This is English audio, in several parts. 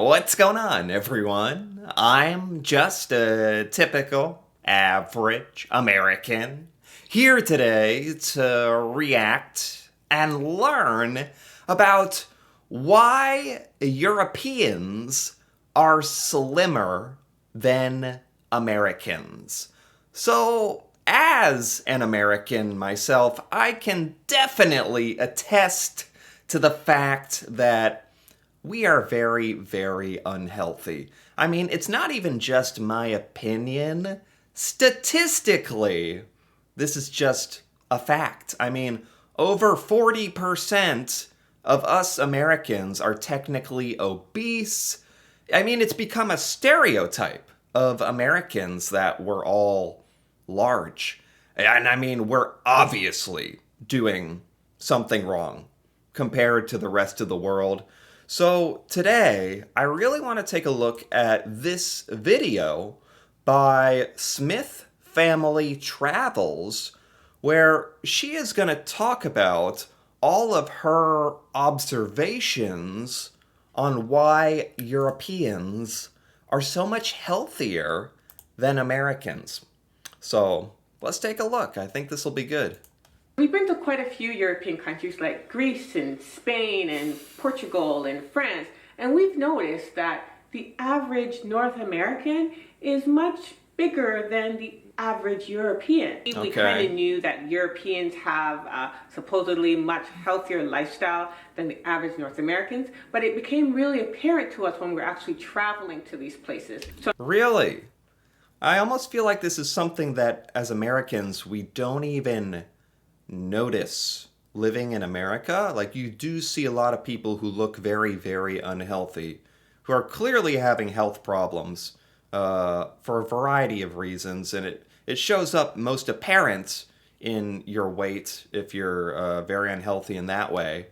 What's going on, everyone? I'm just a typical, average American here today to react and learn about why Europeans are slimmer than Americans. So, as an American myself, I can definitely attest to the fact that we are very, very unhealthy. I mean, it's not even just my opinion. Statistically, this is just a fact. I mean, over 40% of us Americans are technically obese. I mean, it's become a stereotype of Americans that we're all large. And I mean, we're obviously doing something wrong compared to the rest of the world. So today, I really want to take a look at this video by Smith Family Travels, where she is going to talk about all of her observations on why Europeans are so much healthier than Americans. So let's take a look. I think this will be good. We've been to quite a few European countries like Greece and Spain and Portugal and France, and we've noticed that the average North American is much bigger than the average European. We kind of knew that Europeans have supposedly much healthier lifestyle than the average North Americans, but it became really apparent to us when we were actually traveling to these places. Really? I almost feel like this is something that as Americans we don't even notice living in America. Like, you do see a lot of people who look very, very unhealthy, who are clearly having health problems for a variety of reasons, and it shows up most apparent in your weight if you're very unhealthy in that way.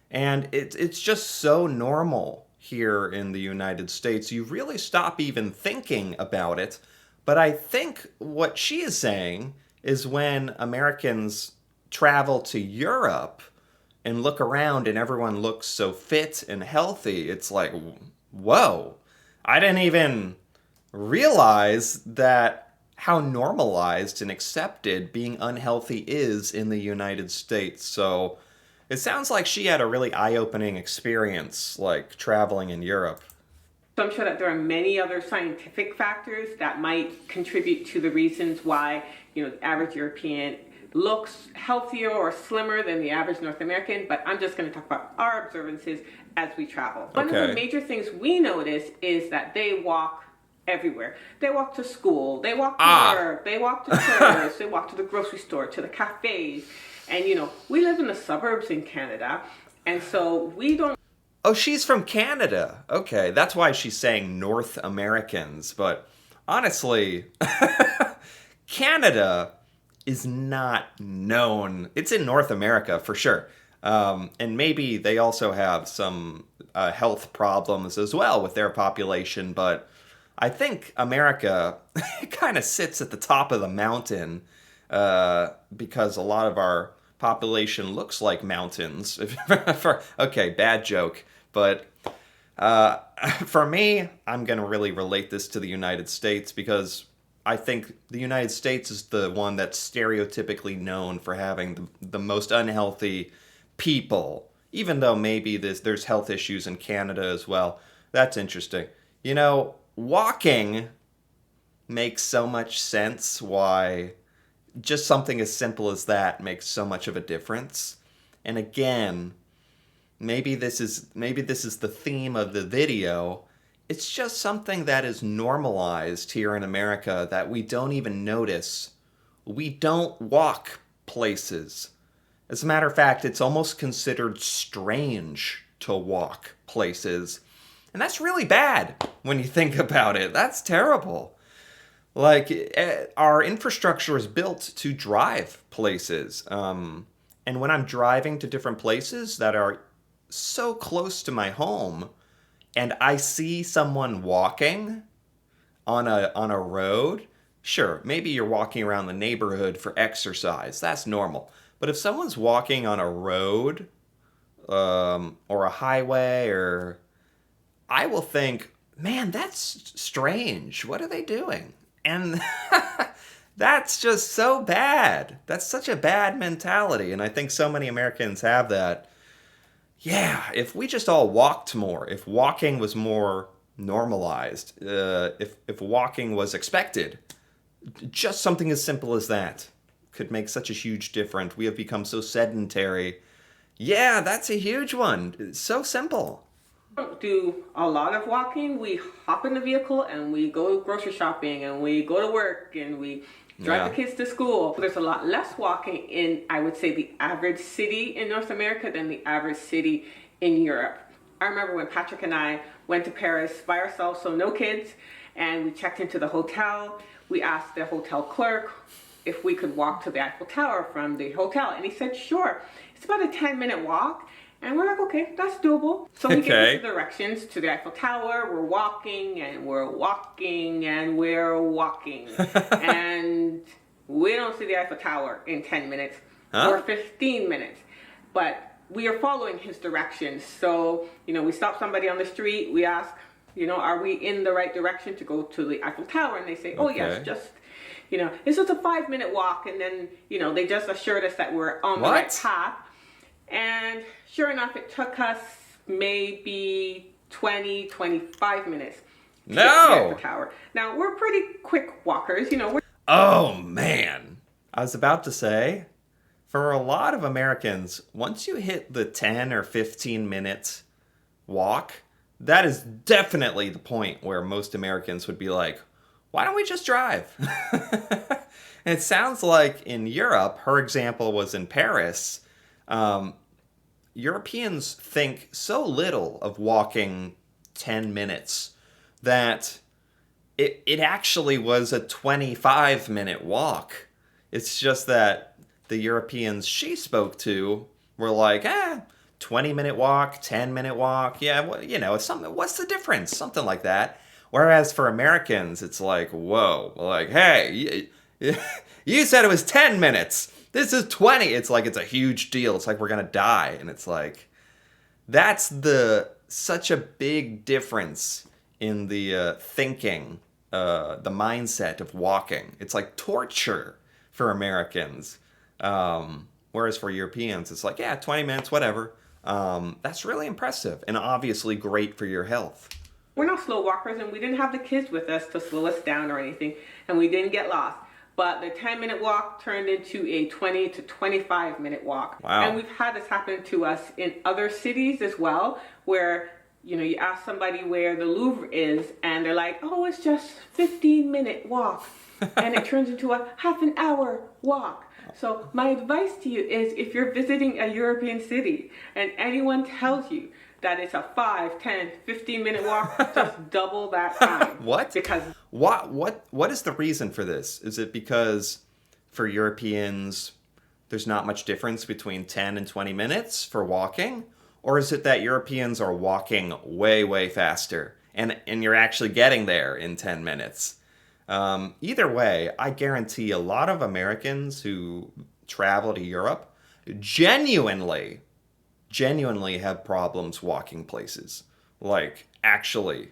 And it's just so normal here in the United States. You really stop even thinking about it. But I think what she is saying is when Americans travel to Europe and look around and everyone looks so fit and healthy, it's like, whoa, I didn't even realize that how normalized and accepted being unhealthy is in the United States. So it sounds like she had a really eye-opening experience, like traveling in Europe. So I'm sure that there are many other scientific factors that might contribute to the reasons why, the average European looks healthier or slimmer than the average North American, but I'm just going to talk about our observances as we travel. One of the major things we notice is that they walk everywhere. They walk to school, they walk to work, they walk to church, they walk to the grocery store, to the cafes. And we live in the suburbs in Canada, and so we don't. Oh, she's from Canada. Okay, that's why she's saying North Americans. But honestly, Canada is not known. It's in North America for sure. And maybe they also have some health problems as well with their population. But I think America kind of sits at the top of the mountain because a lot of our population looks like mountains. Okay, bad joke. But for me, I'm going to really relate this to the United States because I think the United States is the one that's stereotypically known for having the most unhealthy people, even though maybe there's health issues in Canada as well. That's interesting. Walking makes so much sense why just something as simple as that makes so much of a difference. And again, maybe this is the theme of the video. It's just something that is normalized here in America that we don't even notice. We don't walk places. As a matter of fact, it's almost considered strange to walk places. And that's really bad when you think about it. That's terrible. Like, our infrastructure is built to drive places. And when I'm driving to different places that are so close to my home, and I see someone walking on a road, sure, maybe you're walking around the neighborhood for exercise. That's normal. But if someone's walking on a road or a highway, or I will think, man, that's strange. What are they doing? And that's just so bad. That's such a bad mentality. And I think so many Americans have that. Yeah, if we just all walked more, if walking was more normalized, if walking was expected, just something as simple as that could make such a huge difference. We have become so sedentary. Yeah, that's a huge one. It's so simple. Don't do a lot of walking. We hop in the vehicle and we go grocery shopping and we go to work and we drive the kids to school. There's a lot less walking in, I would say, the average city in North America than the average city in Europe. I remember when Patrick and I went to Paris by ourselves, so no kids, and we checked into the hotel. We asked the hotel clerk if we could walk to the Eiffel Tower from the hotel, and he said, sure. It's about a 10-minute walk. And we're like, okay, that's doable. So we get the directions to the Eiffel Tower. We're walking and we're walking and we're walking. And we don't see the Eiffel Tower in 10 minutes or 15 minutes. But we are following his directions. So, we stop somebody on the street. We ask, are we in the right direction to go to the Eiffel Tower? And they say, oh, yes, just, it's just a 5-minute walk. And then, they just assured us that we're on the right path. And sure enough, it took us maybe 25 minutes to get to the Eiffel Tower. Now, we're pretty quick walkers, Oh, man. I was about to say, for a lot of Americans, once you hit the 10 or 15 minutes walk, that is definitely the point where most Americans would be like, why don't we just drive? And it sounds like in Europe, her example was in Paris. Europeans think so little of walking 10 minutes that it actually was a 25-minute walk. It's just that the Europeans she spoke to were like, 20-minute walk, 10-minute walk. Yeah, it's something. What's the difference? Something like that. Whereas for Americans, it's like, whoa, like, hey, you said it was 10 minutes. This is 20. It's like it's a huge deal. It's like we're going to die. And it's like, that's such a big difference in the thinking, the mindset of walking. It's like torture for Americans. Whereas for Europeans, it's like, 20 minutes, whatever. That's really impressive and obviously great for your health. We're not slow walkers, and we didn't have the kids with us to slow us down or anything, and we didn't get lost. But the 10-minute walk turned into a 20 to 25-minute walk. Wow. And we've had this happen to us in other cities as well, where, you ask somebody where the Louvre is, and they're like, oh, it's just 15-minute walk. And it turns into a half-an-hour walk. So my advice to you is, if you're visiting a European city and anyone tells you that it's a 5, 10, 15-minute walk, just double that time. What? Because what is the reason for this? Is it because for Europeans there's not much difference between 10 and 20 minutes for walking? Or is it that Europeans are walking way, way faster and you're actually getting there in 10 minutes? Either way, I guarantee a lot of Americans who travel to Europe genuinely have problems walking places. Actually,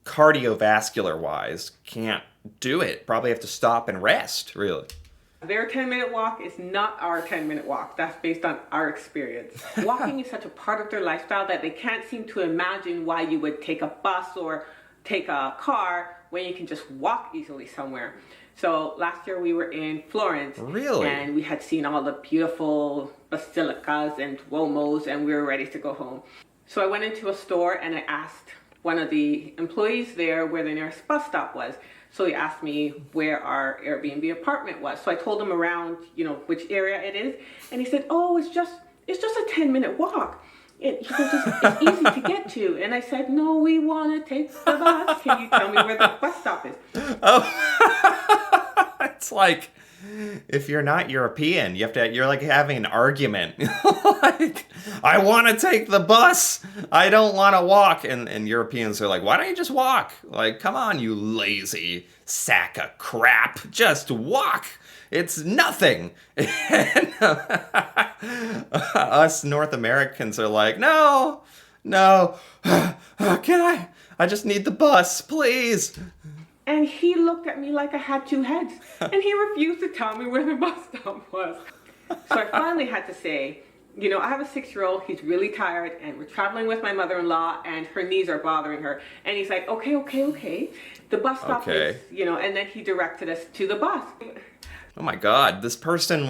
cardiovascular wise, can't do it. Probably have to stop and rest, really. Their 10-minute walk is not our 10-minute walk. That's based on our experience. Walking is such a part of their lifestyle that they can't seem to imagine why you would take a bus or take a car when you can just walk easily somewhere. So last year we were in Florence. Really? And we had seen all the beautiful basilicas and duomos, and we were ready to go home. So I went into a store and I asked one of the employees there where the nearest bus stop was. So he asked me where our Airbnb apartment was. So I told him around, which area it is. And he said, oh, it's just a 10-minute walk. He goes, it's easy to get to. And I said, no, we want to take the bus. Can you tell me where the bus stop is? Oh, it's like, if you're not European, you're like having an argument. I want to take the bus. I don't want to walk. And Europeans are like, why don't you just walk? Like, come on, you lazy sack of crap. Just walk. It's nothing. And us North Americans are like, no, No. Can I? I just need the bus, please. And he looked at me like I had two heads, and he refused to tell me where the bus stop was. So I finally had to say, I have a 6-year-old, he's really tired, and we're traveling with my mother-in-law, and her knees are bothering her. And he's like, okay. The bus stop Okay. is, and then he directed us to the bus. Oh my God, this person,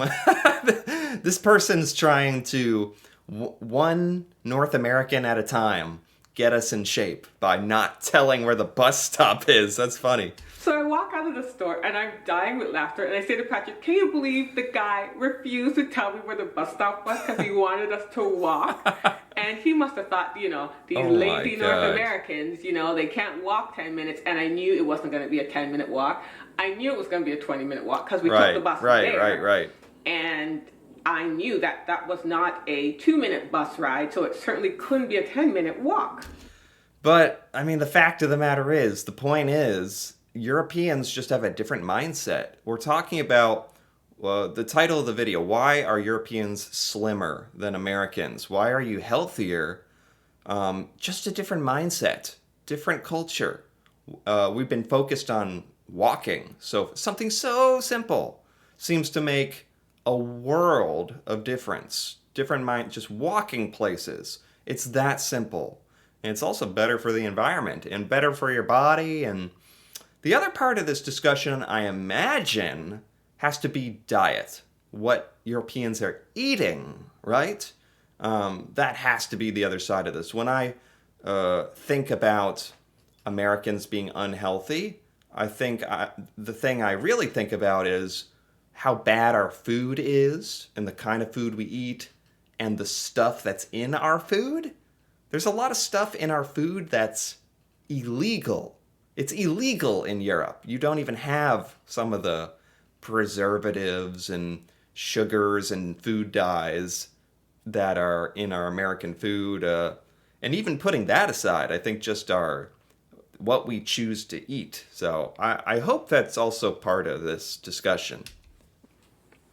this person's trying to one North American at a time get us in shape by not telling where the bus stop is. That's funny. So I walk out of the store and I'm dying with laughter, and I say to Patrick, can you believe the guy refused to tell me where the bus stop was because he wanted us to walk? And he must have thought, these Oh my lazy North God. Americans, they can't walk 10 minutes, and I knew it wasn't going to be a 10-minute walk. I knew it was going to be a 20-minute walk because we took the bus there. Right. And I knew that that was not a 2-minute bus ride, so it certainly couldn't be a 10-minute walk. But, I mean, the fact of the matter is, the point is, Europeans just have a different mindset. We're talking about the title of the video, why are Europeans slimmer than Americans? Why are you healthier? Just a different mindset, different culture. We've been focused on walking. So something so simple seems to make a world of difference. Different mind, just walking places. It's that simple. And it's also better for the environment and better for your body. And the other part of this discussion, I imagine, has to be diet. What Europeans are eating, right? That has to be the other side of this. When I think about Americans being unhealthy, I think the thing I really think about is how bad our food is and the kind of food we eat and the stuff that's in our food. There's a lot of stuff in our food that's illegal. It's illegal in Europe. You don't even have some of the preservatives and sugars and food dyes that are in our American food. And even putting that aside, I think just what we choose to eat. So I hope that's also part of this discussion.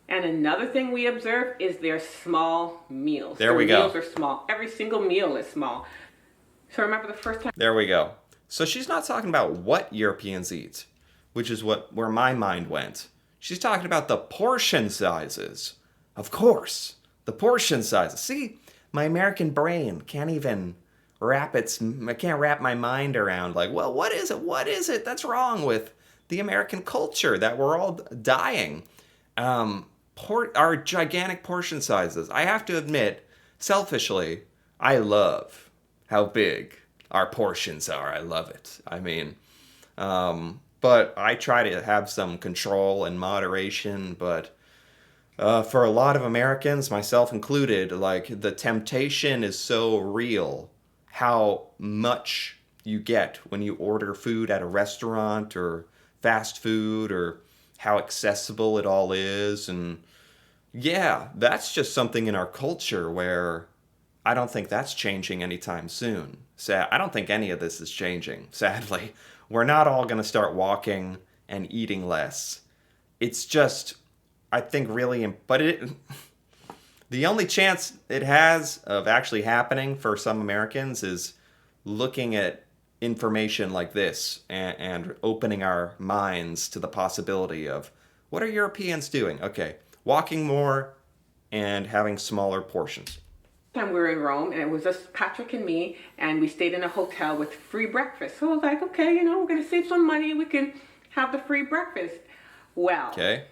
And another thing we observe is their small meals. There we go. Their meals are small. Every single meal is small. So remember the first time. There we go. So she's not talking about what Europeans eat, which is where my mind went. She's talking about the portion sizes. Of course, the portion sizes. See, my American brain can't even I can't wrap my mind around like, well, what is it? What is it that's wrong with the American culture that we're all dying? Our gigantic portion sizes. I have to admit, selfishly, I love how big our portions are. I love it. I mean, but I try to have some control and moderation. But for a lot of Americans, myself included, like the temptation is so real. How much you get when you order food at a restaurant or fast food, or how accessible it all is. And yeah, that's just something in our culture where I don't think that's changing anytime soon. I don't think any of this is changing, sadly. We're not all going to start walking and eating less. It's just, I think the only chance it has of actually happening for some Americans is looking at information like this and opening our minds to the possibility of what are Europeans doing? Okay, walking more and having smaller portions. Time we were in Rome, and it was just Patrick and me, and we stayed in a hotel with free breakfast. So I was like, okay, we're going to save some money. We can have the free breakfast. Well, Okay.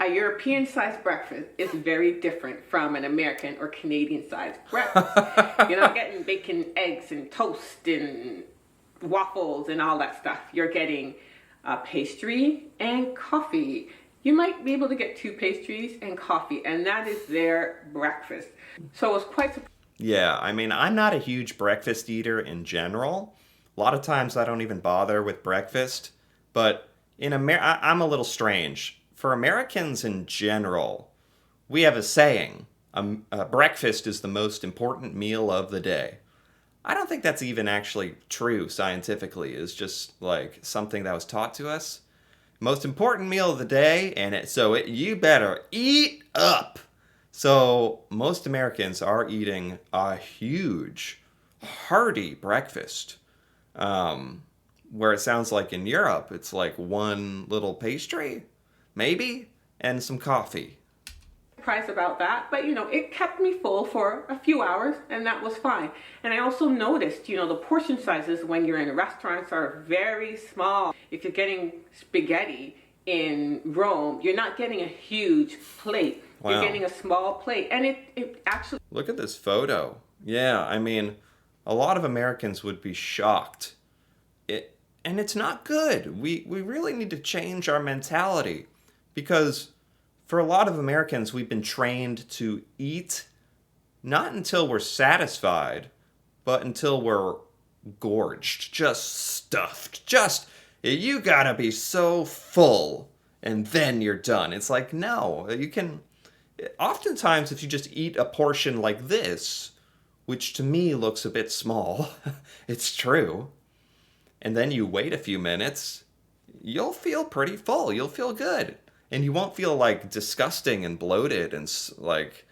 a European-sized breakfast is very different from an American or Canadian-sized breakfast. You're not getting bacon, eggs, and toast, and waffles, and all that stuff. You're getting pastry and coffee. You might be able to get 2 pastries and coffee, and that is their breakfast. So it was quite Yeah, I mean, I'm not a huge breakfast eater in general. A lot of times I don't even bother with breakfast. But I'm a little strange. For Americans in general, we have a saying, breakfast is the most important meal of the day. I don't think that's even actually true scientifically. It's just like something that was taught to us. Most important meal of the day, and you better eat up. So most Americans are eating a huge hearty breakfast. Where it sounds like in Europe, it's like one little pastry, maybe, and some coffee. Surprised about that, but it kept me full for a few hours, and that was fine. And I also noticed, the portion sizes when you're in restaurants are very small. If you're getting spaghetti in Rome, you're not getting a huge plate. Wow. You're getting a small plate, and it actually. Look at this photo. Yeah, I mean, a lot of Americans would be shocked. And it's not good. We really need to change our mentality, because for a lot of Americans, we've been trained to eat not until we're satisfied, but until we're gorged, just stuffed. You gotta be so full, and then you're done. It's like, no, you can. Oftentimes, if you just eat a portion like this, which to me looks a bit small, it's true, and then you wait a few minutes, you'll feel pretty full. You'll feel good. And you won't feel like disgusting and bloated and like,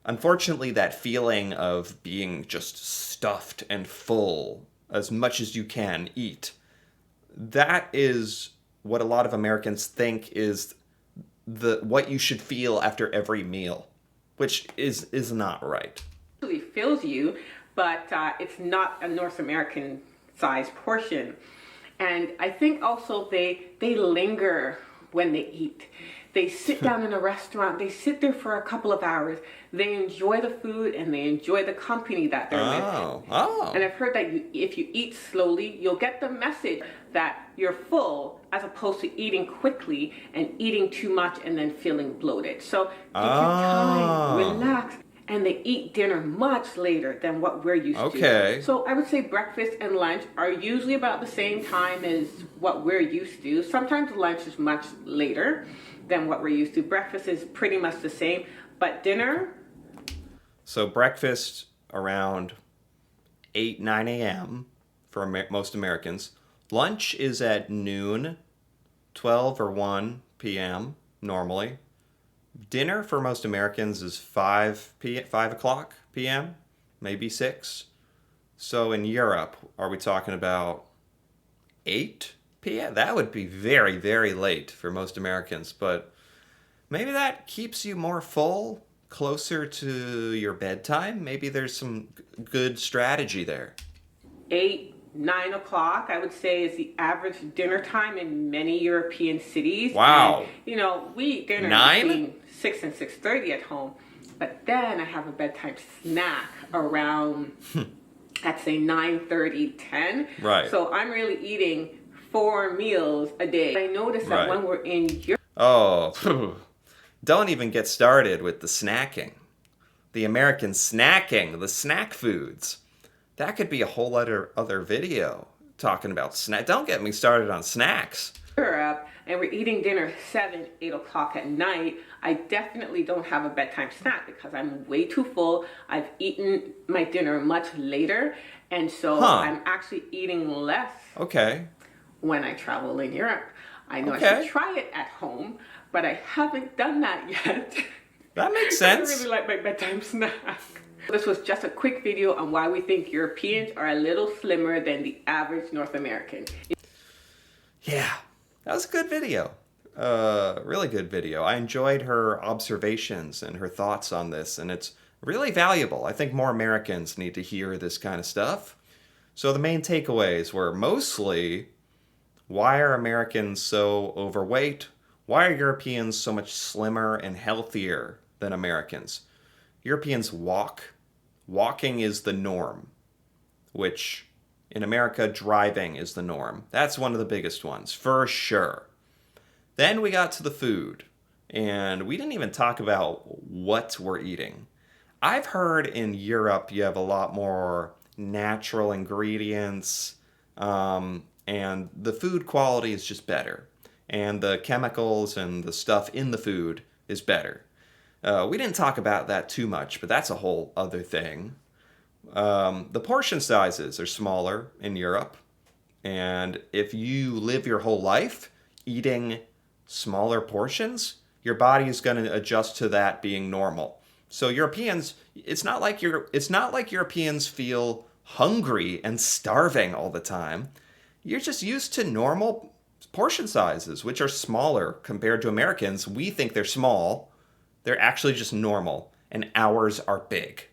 unfortunately, that feeling of being just stuffed and full as much as you can eat, that is what a lot of Americans think is what you should feel after every meal, which is not right. Actually fills you, but it's not a North American size portion. And I think also they linger when they eat. They sit down in a restaurant, they sit there for a couple of hours, they enjoy the food and they enjoy the company that they're with. And I've heard that if you eat slowly, you'll get the message that you're full, as opposed to eating quickly and eating too much and then feeling bloated. So take your time, relax. And they eat dinner much later than what we're used to. So I would say breakfast and lunch are usually about the same time as what we're used to. Sometimes lunch is much later than what we're used to. Breakfast is pretty much the same, but dinner. So breakfast around 8, 9 a.m. for most Americans. Lunch is at noon, 12 or 1 p.m. normally. Dinner for most Americans is 5 o'clock p.m., maybe 6. So in Europe, are we talking about 8 p.m.? That would be very, very late for most Americans, but maybe that keeps you more full, closer to your bedtime. Maybe there's some good strategy there. 8, 9 o'clock, I would say, is the average dinner time in many European cities. Wow. And, we eat dinner 9? between 6 and 6:30 at home. But then I have a bedtime snack around, I'd say 9:30, 10. Right. So I'm really eating 4 meals a day. I notice that when we're in Europe. Oh, don't even get started with the snacking. The American snacking, the snack foods. That could be a whole other video talking about snack. Don't get me started on snacks. Europe, and we're eating dinner 7, 8 o'clock at night, I definitely don't have a bedtime snack because I'm way too full. I've eaten my dinner much later, and so I'm actually eating less when I travel in Europe. I know I should try it at home, but I haven't done that yet. That makes sense. I really like my bedtime snack. This was just a quick video on why we think Europeans are a little slimmer than the average North American. Yeah, that was a good video. Really good video. I enjoyed her observations and her thoughts on this, and it's really valuable. I think more Americans need to hear this kind of stuff. So the main takeaways were mostly, why are Americans so overweight? Why are Europeans so much slimmer and healthier than Americans? Europeans walk. Walking is the norm, which in America, driving is the norm. That's one of the biggest ones, for sure. Then we got to the food, and we didn't even talk about what we're eating. I've heard in Europe you have a lot more natural ingredients, and the food quality is just better. And the chemicals and the stuff in the food is better. We didn't talk about that too much, but that's a whole other thing. The portion sizes are smaller in Europe. And if you live your whole life eating smaller portions, your body is going to adjust to that being normal. So Europeans, it's not like Europeans feel hungry and starving all the time. You're just used to normal portion sizes, which are smaller compared to Americans. We think they're small. They're actually just normal, and ours are big.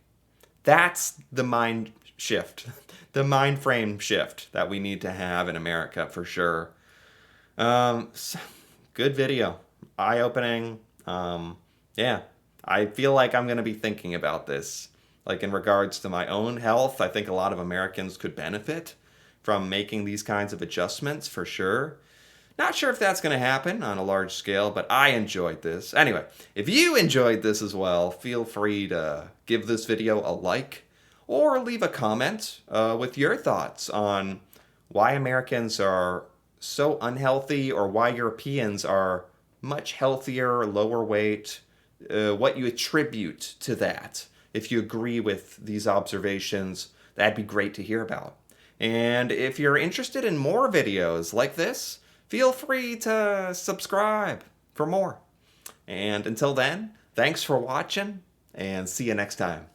That's the mind shift, the mind frame shift that we need to have in America for sure. Good video, eye opening. Yeah, I feel like I'm going to be thinking about this. Like in regards to my own health, I think a lot of Americans could benefit from making these kinds of adjustments for sure. Not sure if that's going to happen on a large scale, but I enjoyed this. Anyway, if you enjoyed this as well, feel free to give this video a like or leave a comment with your thoughts on why Americans are so unhealthy or why Europeans are much healthier, lower weight, what you attribute to that. If you agree with these observations, that'd be great to hear about. And if you're interested in more videos like this, feel free to subscribe for more. And until then, thanks for watching and see you next time.